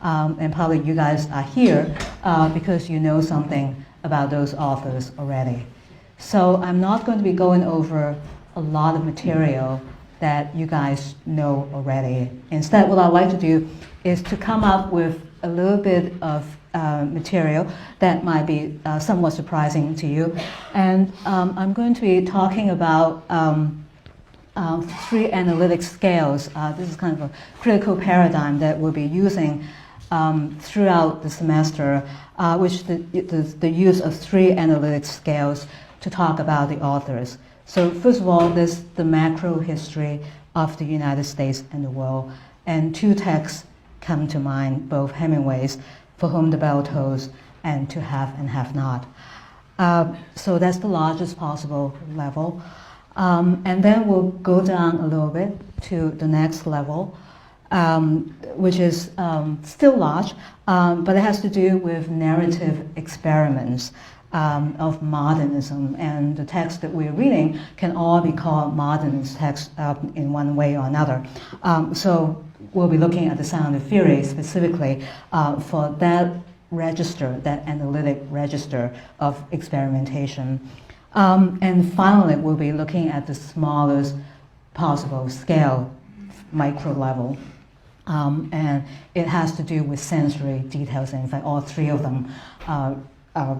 and probably you guys are here because you know something about those authors already. So I'm not going to be going over a lot of material that you guys know already. Instead, what I'd like to do is to come up with a little bit of material that might be somewhat surprising to you. And I'm going to be talking about three analytic scales. This is kind of a critical paradigm that we'll be using throughout the semester, which the use of three analytic scales to talk about the authors. So first of all, there's the macro history of the United States and the world. And two texts come to mind, both Hemingway's For Whom the Bell Tolls and To Have and Have Not. So that's the largest possible level. And then we'll go down a little bit to the next level, which is still large, but it has to do with narrative experiments of modernism, and the texts that we're reading can all be called modernist texts in one way or another. So we'll be looking at the Sound of Fury specifically for that register, that analytic register of experimentation. And finally, we'll be looking at the smallest possible scale, micro level. And it has to do with sensory details. In fact, all three of them are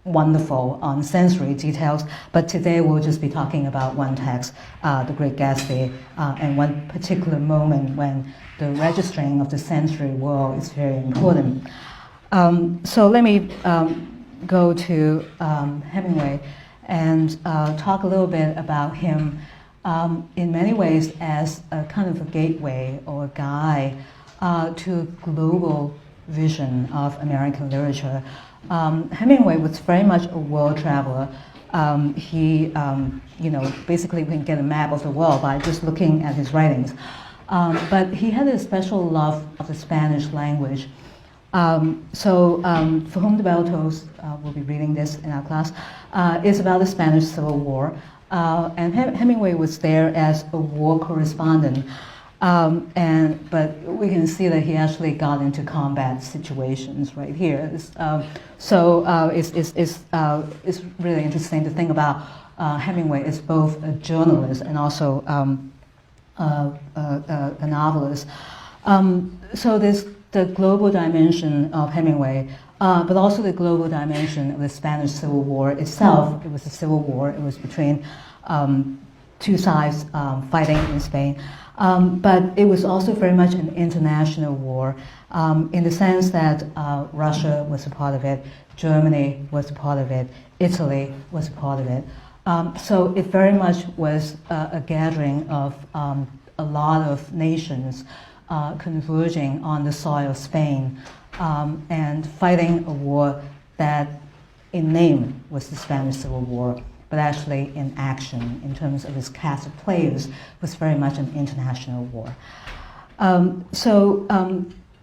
wonderful on sensory details, but today we'll just be talking about one text, The Great Gatsby, and one particular moment when the registering of the sensory world is very important. So let me go to Hemingway and talk a little bit about him in many ways as a kind of a gateway or a guide to a global vision of American literature. Hemingway was very much a world traveler. He, basically we can get a map of the world by just looking at his writings. But he had a special love of the Spanish language. For Whom the Bell Tolls, we'll be reading this in our class, is about the Spanish Civil War. And Hemingway was there as a war correspondent. But we can see that he actually got into combat situations right here. It's really interesting to think about Hemingway as both a journalist and also a novelist. So there's the global dimension of Hemingway, but also the global dimension of the Spanish Civil War itself. It was a civil war. It was between two sides fighting in Spain. But it was also very much an international war in the sense that Russia was a part of it, Germany was a part of it, Italy was a part of it. So it very much was a gathering of a lot of nations converging on the soil of Spain and fighting a war that in name was the Spanish Civil War, but actually in action, in terms of its cast of players, was very much an international war.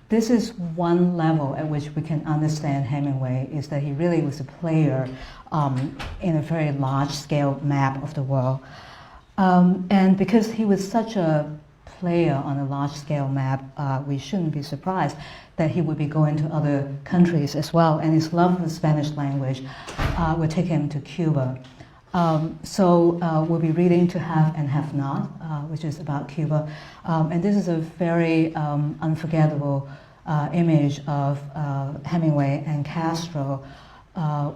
This is one level at which we can understand Hemingway, is that he really was a player in a very large-scale map of the world. And because he was such a player on a large-scale map, we shouldn't be surprised that he would be going to other countries as well, and his love of the Spanish language would take him to Cuba. We'll be reading To Have and Have Not, which is about Cuba. And this is a very unforgettable image of Hemingway and Castro.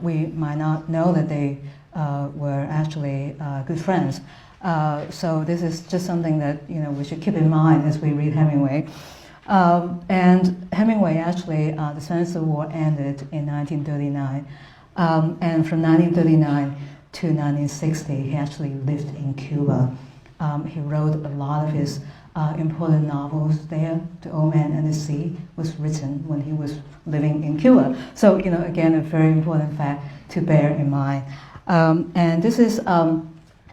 We might not know that they were actually good friends. So this is just something that we should keep in mind as we read Hemingway. And Hemingway actually, the Spanish Civil War ended in 1939. And from 1939 to 1960, he actually lived in Cuba. He wrote a lot of his important novels there. The Old Man and the Sea was written when he was living in Cuba. So, again, a very important fact to bear in mind. And this is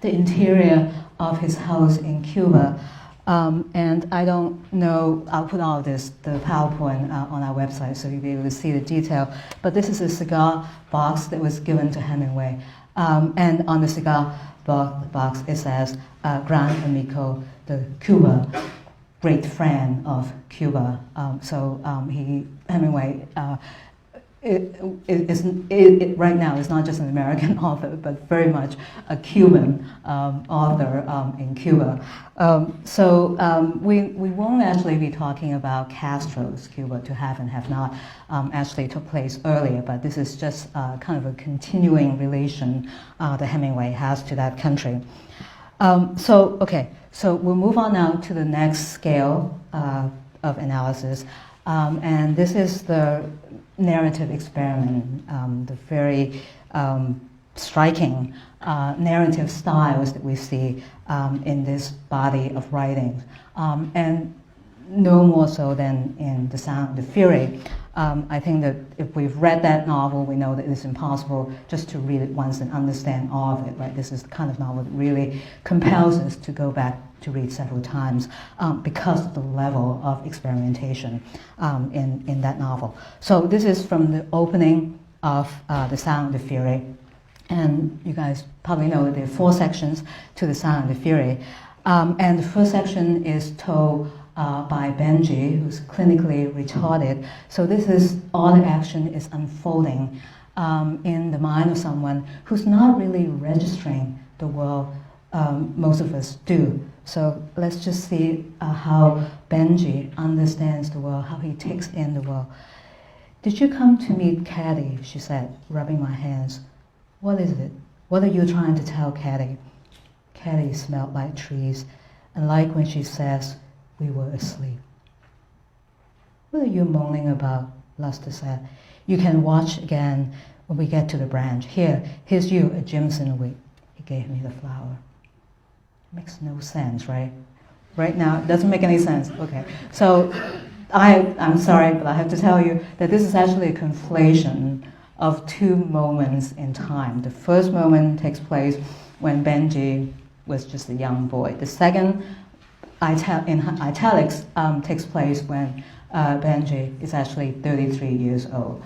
the interior of his house in Cuba. And I don't know, I'll put all of this, the PowerPoint on our website so you'll be able to see the detail. But this is a cigar box that was given to Hemingway. And on the cigar box it says Gran Amigo de Cuba. great friend of Cuba. Hemingway right now is not just an American author, but very much a Cuban author in Cuba. We won't actually be talking about Castro's Cuba, to have and have not, actually took place earlier, but this is just kind of a continuing relation that Hemingway has to that country. So we'll move on now to the next scale of analysis, and this is the narrative experiment, the very striking narrative styles that we see in this body of writings, and no more so than in The Sound of Fury. I think that if we've read that novel, we know that it's impossible just to read it once and understand all of it, right? This is the kind of novel that really compels us to go back to read several times because of the level of experimentation in that novel. So this is from the opening of The Sound of Fury. And you guys probably know that there are 4 sections to The Sound of Fury. And the first section is told by Benji, who's clinically retarded. So this is, all the action is unfolding in the mind of someone who's not really registering the world most of us do. So let's just see how Benji understands the world, how he takes in the world. "Did you come to meet Caddy?" she said, rubbing my hands. "What is it? What are you trying to tell Caddy?" Caddy smelled like trees, and like when she says, "We were asleep." "What are you moaning about?" Luster said. "You can watch again when we get to the branch. Here's you, a Jimson week." He gave me the flower. Makes no sense, right? Right now, it doesn't make any sense. Okay, so I'm sorry, but I have to tell you that this is actually a conflation of 2 moments in time. The first moment takes place when Benji was just a young boy. The second, in italics, takes place when Benji is actually 33 years old.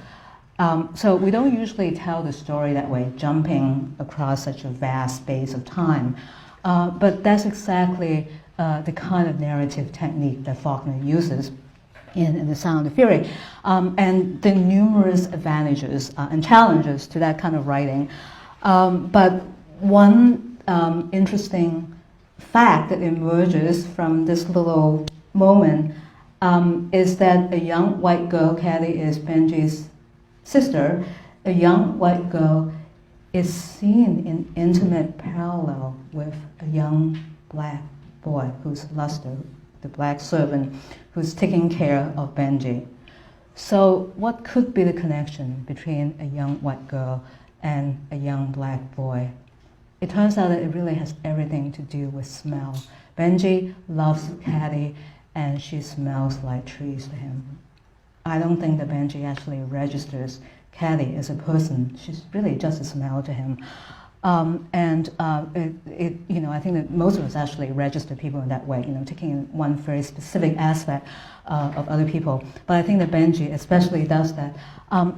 So we don't usually tell the story that way, jumping across such a vast space of time. But that's exactly the kind of narrative technique that Faulkner uses in The Sound of Fury. And the numerous advantages and challenges to that kind of writing. But one interesting fact that emerges from this little moment is that a young white girl, Caddy is Benji's sister, a young white girl is seen in intimate parallel with a young black boy who's Luster, the black servant who's taking care of Benji. So what could be the connection between a young white girl and a young black boy? It turns out that it really has everything to do with smell. Benji loves Caddy, and she smells like trees to him. I don't think that Benji actually registers Caddy as a person. She's really just a smell to him. I think that most of us actually register people in that way, taking in one very specific aspect of other people. But I think that Benji especially does that.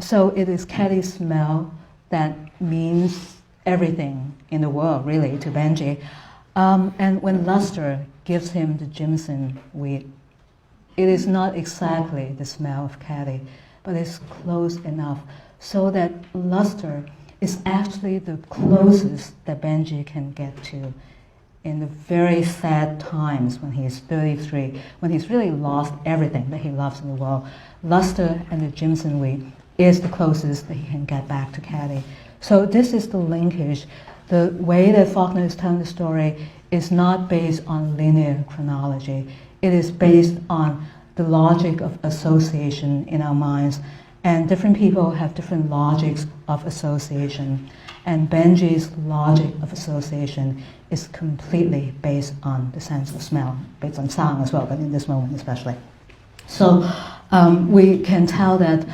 So it is Caddy's smell that means everything in the world, really, to Benji. And when Luster gives him the Jimson weed, it is not exactly the smell of Caddy, but it's close enough so that Luster is actually the closest that Benji can get to in the very sad times when he's 33, when he's really lost everything that he loves in the world. Luster and the Jimson weed is the closest that he can get back to Caddy. So this is the linkage. The way that Faulkner is telling the story is not based on linear chronology. It is based on the logic of association in our minds. And different people have different logics of association. And Benji's logic of association is completely based on the sense of smell, based on sound as well, but in this moment especially. So we can tell that,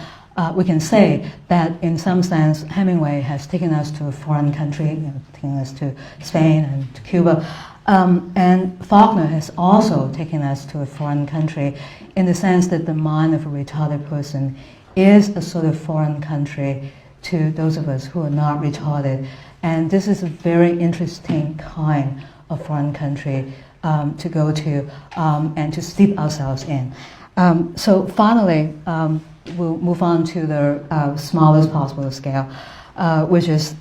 we can say that in some sense Hemingway has taken us to a foreign country, taken us to Spain and to Cuba. And Faulkner has also taken us to a foreign country in the sense that the mind of a retarded person is a sort of foreign country to those of us who are not retarded. And this is a very interesting kind of foreign country to go to and to steep ourselves in. So finally, we'll move on to the smallest possible scale, which is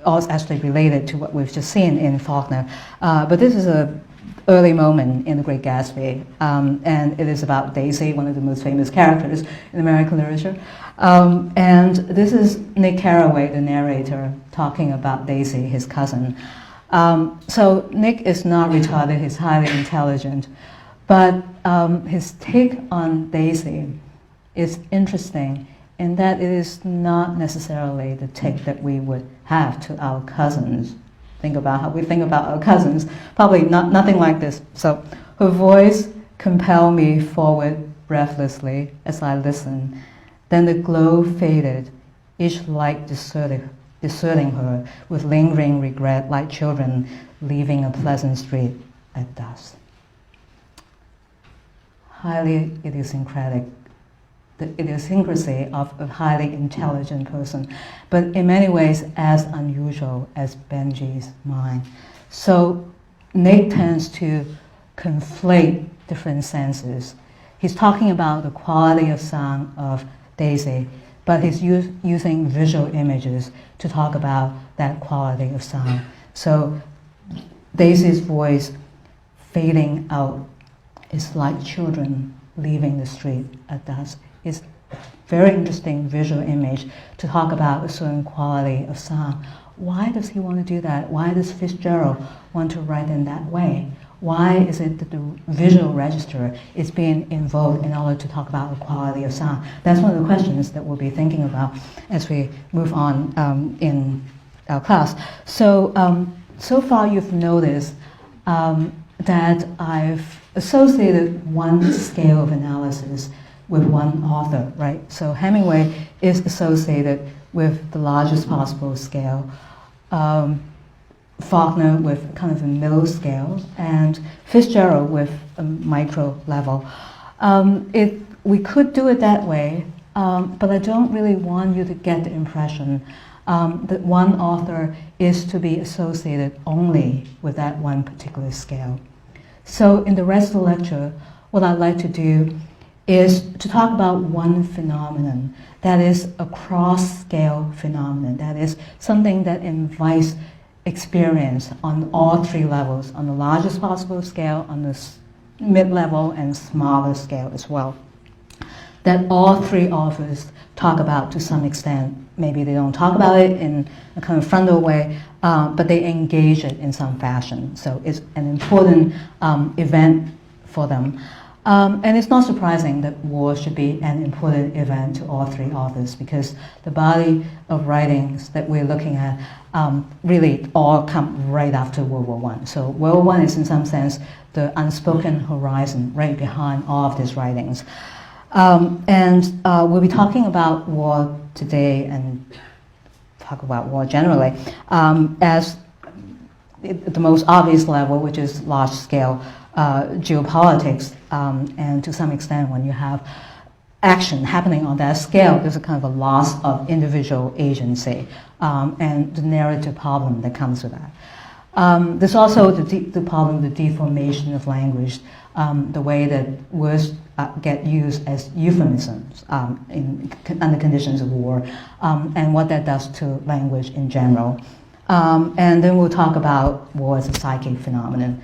also actually related to what we've just seen in Faulkner. But this is an early moment in The Great Gatsby, and it is about Daisy, one of the most famous characters in American literature. And this is Nick Carraway, the narrator, talking about Daisy, his cousin. So Nick is not retarded, he's highly intelligent, but his take on Daisy is interesting in that it is not necessarily the take that we would have to our cousins. Think about how we think about our cousins. Probably nothing like this. So her voice compelled me forward breathlessly as I listened. Then the glow faded, each light deserting her with lingering regret, like children leaving a pleasant street at dusk. Highly idiosyncratic, the idiosyncrasy of a highly intelligent person, but in many ways as unusual as Benji's mind. So Nick tends to conflate different senses. He's talking about the quality of sound of Daisy, but he's using visual images to talk about that quality of sound. So Daisy's voice fading out is like children leaving the street at dusk. It's a very interesting visual image to talk about a certain quality of sound. Why does he want to do that? Why does Fitzgerald want to write in that way? Why is it that the visual register is being invoked in order to talk about the quality of sound? That's one of the questions that we'll be thinking about as we move on in our class. So, so far you've noticed that I've associated one scale of analysis with one author, right? So Hemingway is associated with the largest possible scale, Faulkner with kind of a middle scale, and Fitzgerald with a micro level. We could do it that way, but I don't really want you to get the impression that one author is to be associated only with that one particular scale. So in the rest of the lecture, what I'd like to do is to talk about one phenomenon that is a cross-scale phenomenon, that is something that invites experience on all three levels, on the largest possible scale, on the mid-level and smaller scale as well, that all three authors talk about to some extent. Maybe they don't talk about it in a kind of frontal way, but they engage it in some fashion. So it's an important event for them. And it's not surprising that war should be an important event to all three authors, because the body of writings that we're looking at really all come right after World War I. So World War I is in some sense the unspoken horizon right behind all of these writings. And we'll be talking about war today and talk about war generally as the most obvious level, which is large-scale geopolitics, and to some extent when you have action happening on that scale, there's a kind of a loss of individual agency and the narrative problem that comes with that. There's also the problem of the deformation of language, the way that words get used as euphemisms under conditions of war, and what that does to language in general. And then we'll talk about war as a psychic phenomenon,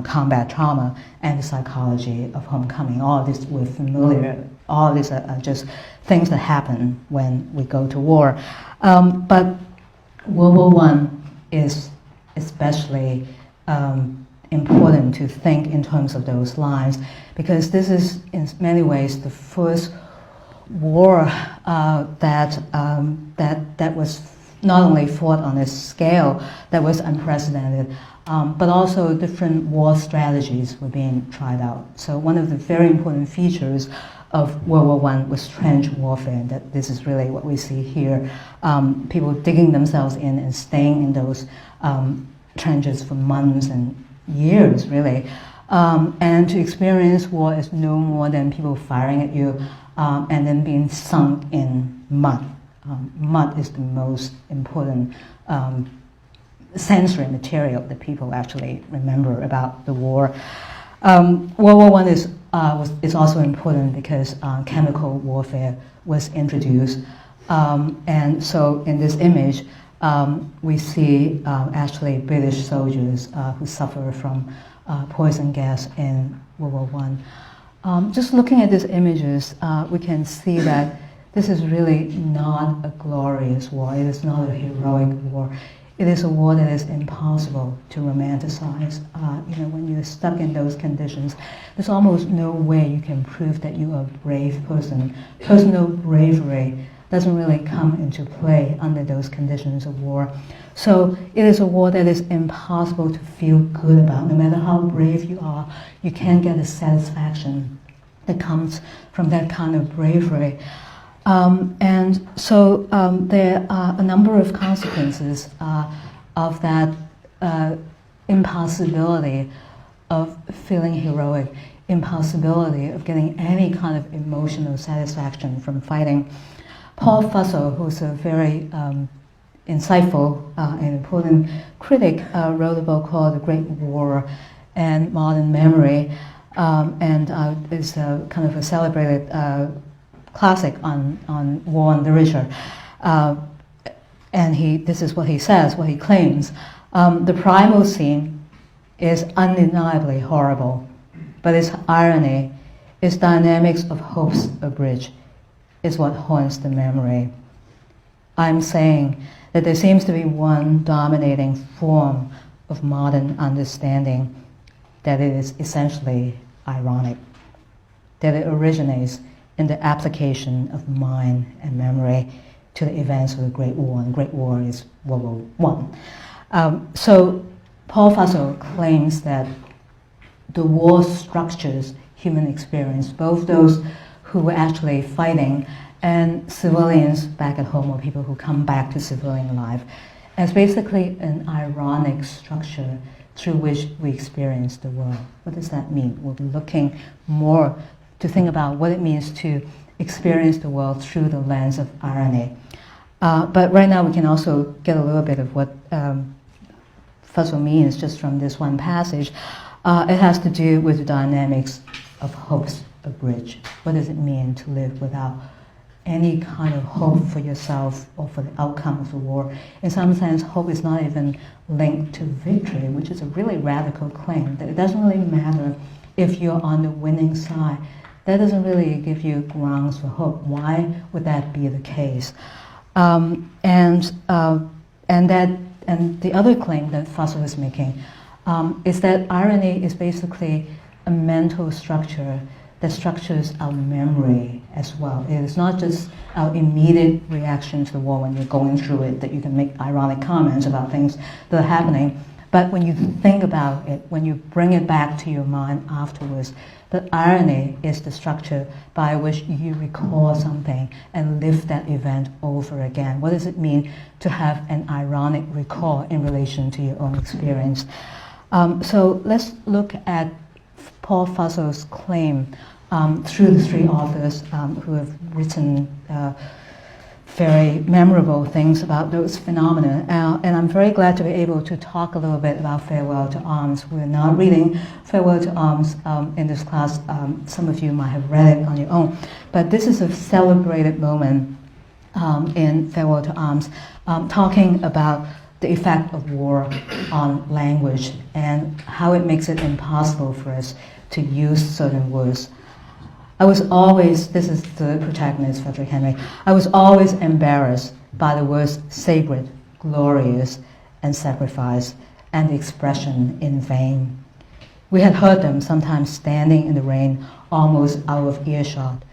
combat trauma, and the psychology of homecoming. All of this we're familiar. All of these are just things that happen when we go to war. But World War I is especially important to think in terms of those lines, because this is in many ways the first war that was not only fought on a scale that was unprecedented, but also different war strategies were being tried out. So one of the very important features of World War I was trench warfare, and that this is really what we see here. People digging themselves in and staying in those trenches for months and years, really. And to experience war is no more than people firing at you and then being sunk in mud. Mud is the most important sensory material that people actually remember about the war. World War I is also important because chemical warfare was introduced. And so in this image, we see actually British soldiers who suffer from poison gas in World War I. Just looking at these images, we can see that this is really not a glorious war. It is not a heroic war. It is a war that is impossible to romanticize. When you're stuck in those conditions, there's almost no way you can prove that you are a brave person. Personal bravery doesn't really come into play under those conditions of war. So it is a war that is impossible to feel good about. No matter how brave you are, you can't get the satisfaction that comes from that kind of bravery. And so there are a number of consequences of that impossibility of feeling heroic, impossibility of getting any kind of emotional satisfaction from fighting. Paul Fussell, who's a very insightful and important critic, wrote a book called The Great War and Modern Memory, and is kind of a celebrated classic on war and literature. And this is what he says, what he claims. The primal scene is undeniably horrible, but its irony, its dynamics of hopes abridged, is what haunts the memory. I'm saying that there seems to be one dominating form of modern understanding, that it is essentially ironic, that it originates in the application of mind and memory to the events of the Great War, and the Great War is World War I. So Paul Fussell claims that the war structures human experience, both those who were actually fighting and civilians back at home, or people who come back to civilian life, as basically an ironic structure through which we experience the world. What does that mean? We'll be looking more to think about what it means to experience the world through the lens of irony. But right now we can also get a little bit of what Fussell means just from this one passage. It has to do with the dynamics of hopes abridged. What does it mean to live without any kind of hope for yourself or for the outcome of the war? In some sense, hope is not even linked to victory, which is a really radical claim, that it doesn't really matter if you're on the winning side. That doesn't really give you grounds for hope. Why would that be the case? And the other claim that Fussell is making is that irony is basically a mental structure that structures our memory as well. It is not just our immediate reaction to the war when you're going through it, that you can make ironic comments about things that are happening, but when you think about it, when you bring it back to your mind afterwards, the irony is the structure by which you recall something and live that event over again. What does it mean to have an ironic recall in relation to your own experience? So let's look at Paul Fussell's claim through the three authors who have written very memorable things about those phenomena. And I'm very glad to be able to talk a little bit about Farewell to Arms. We're not reading Farewell to Arms in this class. Some of you might have read it on your own. But this is a celebrated moment in Farewell to Arms, talking about the effect of war on language and how it makes it impossible for us to use certain words. I was always, this is the protagonist, Frederick Henry, I was always embarrassed by the words sacred, glorious, and sacrifice, and the expression in vain. We had heard them sometimes standing in the rain, almost out of earshot,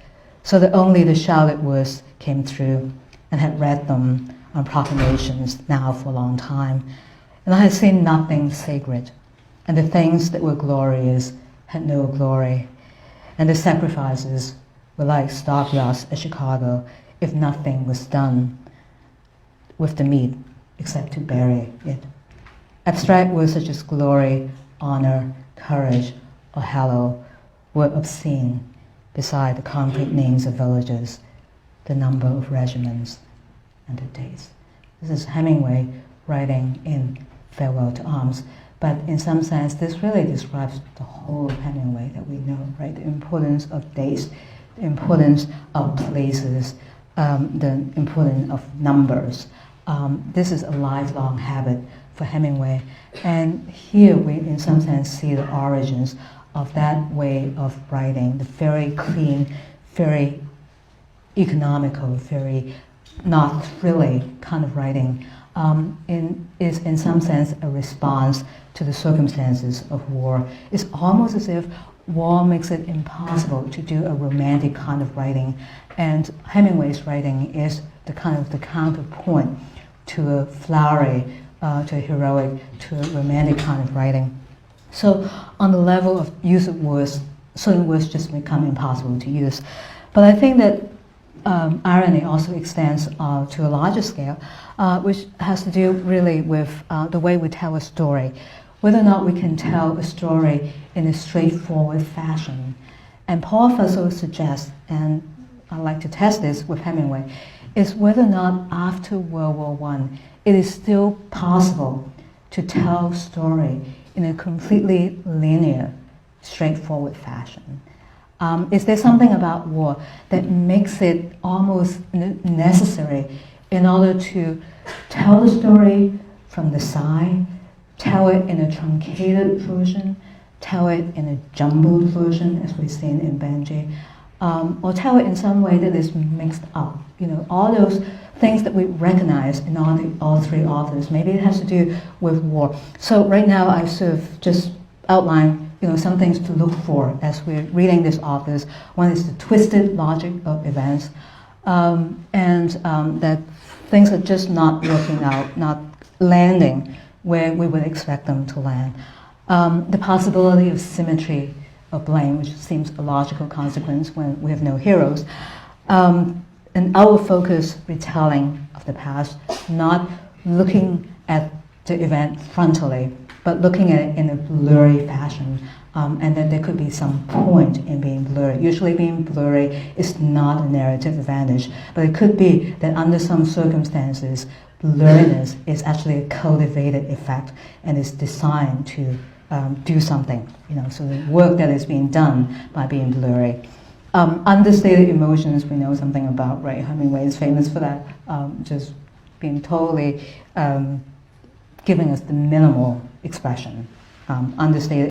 so that only the shouted words came through, and had read them on proclamations now for a long time. And I had seen nothing sacred, and the things that were glorious had no glory. And the sacrifices were like stockyards at Chicago if nothing was done with the meat except to bury it. Abstract words such as glory, honor, courage, or hallow were obscene beside the concrete names of villages, the number of regiments, and the dates. This is Hemingway writing in Farewell to Arms. But in some sense, this really describes the whole of Hemingway that we know, right? The importance of dates, the importance of places, the importance of numbers. This is a lifelong habit for Hemingway. And here we, in some sense, see the origins of that way of writing, the very clean, very economical, very not thrilling kind of writing, is in some sense a response to the circumstances of war. It's almost as if war makes it impossible to do a romantic kind of writing, and Hemingway's writing is the kind of the counterpoint to a flowery, to a heroic, to a romantic kind of writing. So on the level of use of words, certain words just become impossible to use. But I think that irony also extends to a larger scale, which has to do really with the way we tell a story, whether or not we can tell a story in a straightforward fashion. And Paul Fussell suggests, and I like to test this with Hemingway, is whether or not after World War I, it is still possible to tell a story in a completely linear, straightforward fashion. Is there something about war that makes it almost necessary in order to tell the story from the side, tell it in a truncated version, tell it in a jumbled version, as we've seen in Benjy, or tell it in some way that is mixed up? You know, all those things that we recognize in all three authors. Maybe it has to do with war. So right now I sort of just outline some things to look for as we're reading these authors. One is the twisted logic of events, and that things are just not working out, not landing where we would expect them to land. The possibility of symmetry of blame, which seems a logical consequence when we have no heroes. An out-of-focus retelling of the past, not looking at the event frontally, but looking at it in a blurry fashion, and that there could be some point in being blurry. Usually being blurry is not a narrative advantage, but it could be that under some circumstances, blurriness is actually a cultivated effect and is designed to do something. So the work that is being done by being blurry. Understated emotions, we know something about, right? Hemingway is famous for that, just being totally giving us the minimal expression. Understated